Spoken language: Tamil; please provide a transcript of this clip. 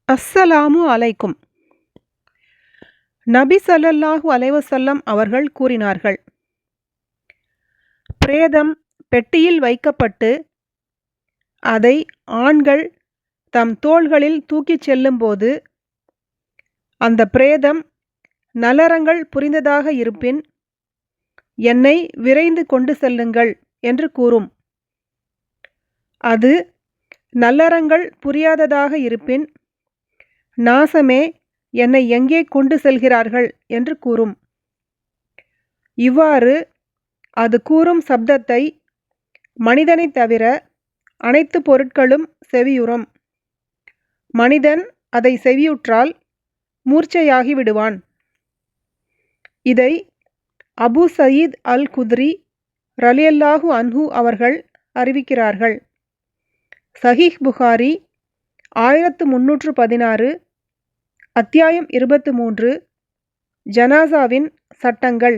அஸ்ஸலாமு அலைக்கும். நபி ஸல்லல்லாஹு அலைஹி வஸல்லம் அவர்கள் கூறினார்கள், பிரேதம் பெட்டியில் வைக்கப்பட்டு அதை ஆண்கள் தம் தோள்களில் தூக்கிச் செல்லும்போது அந்த பிரேதம் நலரங்கள் புரிந்ததாக இருப்பின் என்னை விரைந்து கொண்டு செல்லுங்கள் என்று கூறும். அது நல்லறங்கள் புரியாததாக இருப்பின் நாசமே, என்னை எங்கே கொண்டு செல்கிறார்கள் என்று கூறும். இவ்வாறு அது கூறும் சப்தத்தை மனிதனைத் தவிர அனைத்து பொருட்களும் செவியுறும். மனிதன் அதை செவியுற்றால் மூர்ச்சையாகி விடுவான். இதை அபு சயீத் அல் குத்ரி ரலியல்லாஹு அன்ஹு அவர்கள் அறிவிக்கிறார்கள். சஹீஹ் புகாரி 1316, அத்தியாயம் 23, ஜனாசாவின் சட்டங்கள்.